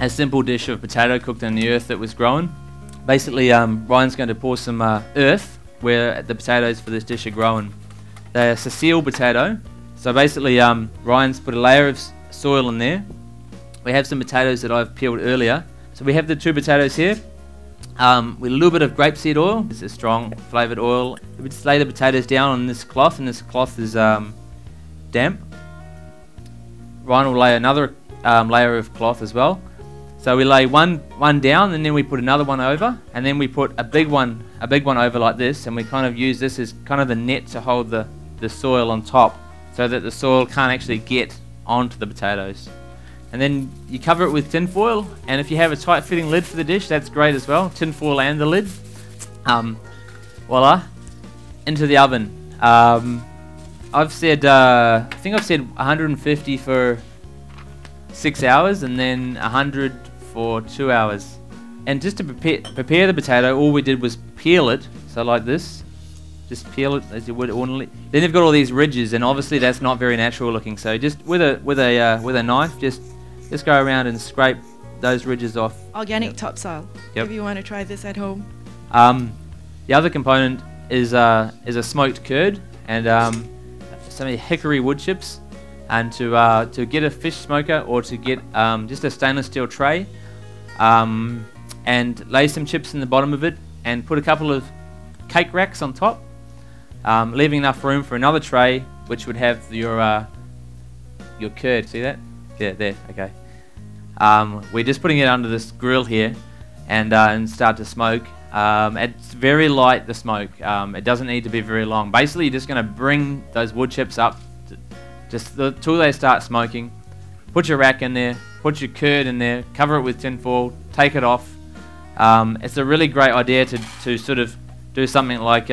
a simple dish of potato cooked in the earth that was grown. Basically, Ryan's going to pour some earth where the potatoes for this dish are growing. They're Cecile potato. So basically, Ryan's put a layer of soil in there. We have some potatoes that I've peeled earlier. So we have the 2 potatoes here with a little bit of grapeseed oil. It's a strong flavoured oil. We just lay the potatoes down on this cloth, and this cloth is damp. Ryan will lay another layer of cloth as well. So we lay one down, and then we put another one over, and then we put a big one over like this, and we kind of use this as kind of a net to hold the soil on top, so that the soil can't actually get onto the potatoes. And then you cover it with tin foil, and if you have a tight fitting lid for the dish, that's great as well. Tin foil and the lid. Voila, into the oven. I've said, I think I've said 150 for 6 hours, and then 100 for 2 hours. And just to prepare the potato, all we did was peel it, so like this. Just peel it as you would ordinarily. Then you've got all these ridges, and obviously that's not very natural looking. So just with a knife, just go around and scrape those ridges off. Organic topsoil. If you want to try this at home. The other component is a smoked curd and some hickory wood chips. And to get a fish smoker, or to get just a stainless steel tray, and lay some chips in the bottom of it, and put a couple of cake racks on top, leaving enough room for another tray, which would have your curd. See that? Yeah, there. Okay. We're just putting it under this grill here, and start to smoke. It's very light, the smoke. It doesn't need to be very long. Basically, you're just going to bring those wood chips up just till they start smoking. Put your rack in there, put your curd in there, cover it with tin foil, take it off. It's a really great idea to sort of do something like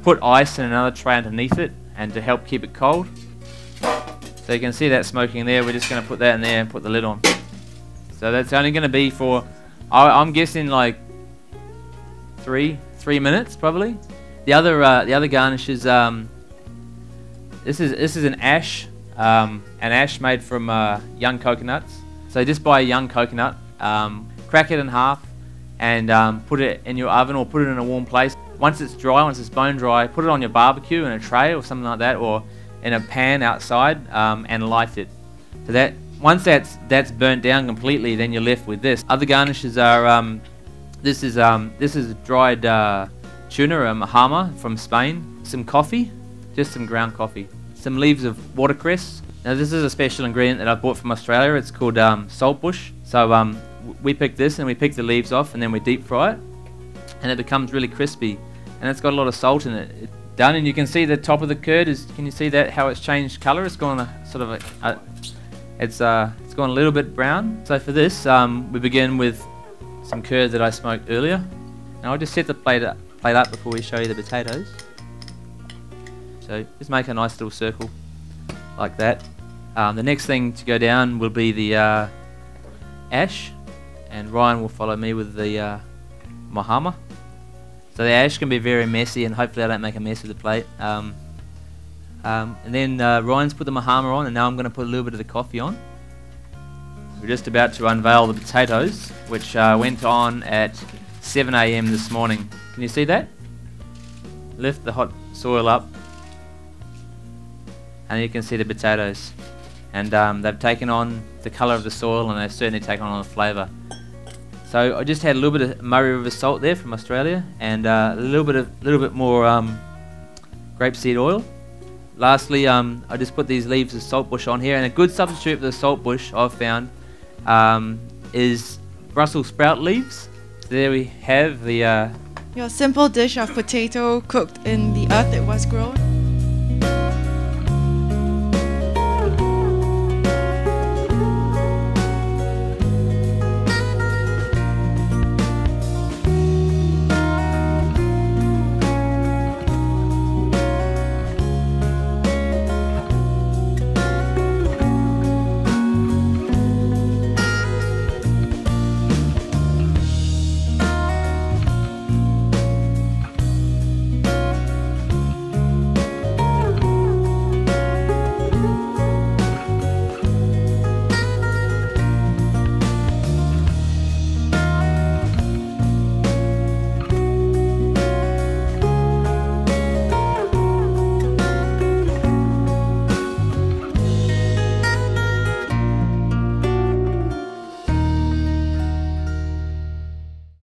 put ice in another tray underneath it, and to help keep it cold. So you can see that smoking there. We're just going to put that in there and put the lid on. So that's only going to be for, I'm guessing, like three minutes probably. The other garnish is this is an ash made from young coconuts. So just buy a young coconut, crack it in half, and put it in your oven or put it in a warm place. Once it's dry, once it's bone dry, put it on your barbecue in a tray or something like that, or in a pan outside, and light it. So that once that's burnt down completely, then you're left with this. Other garnishes are this is dried tuna, a mahama from Spain, some coffee, just some ground coffee, some leaves of watercress. Now this is a special ingredient that I bought from Australia. It's called saltbush. So we pick this and we pick the leaves off, and then we deep fry it, and it becomes really crispy, and it's got a lot of salt in it. Done, and you can see the top of the curd is. Can you see that? How it's changed colour? It's gone sort of it's gone a little bit brown. So for this, we begin with some curd that I smoked earlier. Now I'll just set the plate up before we show you the potatoes. So just make a nice little circle like that. The next thing to go down will be the ash, and Ryan will follow me with the mahama. So the ash can be very messy, and hopefully I don't make a mess of the plate. And then Ryan's put the mahama on, and now I'm going to put a little bit of the coffee on. We're just about to unveil the potatoes, which went on at 7 AM this morning. Can you see that? Lift the hot soil up, and you can see the potatoes. And they've taken on the colour of the soil, and they've certainly taken on the flavour. So I just had a little bit of Murray River salt there from Australia, and a little bit more grapeseed oil. Lastly, I just put these leaves of saltbush on here, and a good substitute for the saltbush I've found is Brussels sprout leaves. So there we have the your simple dish of potato cooked in the earth it was grown.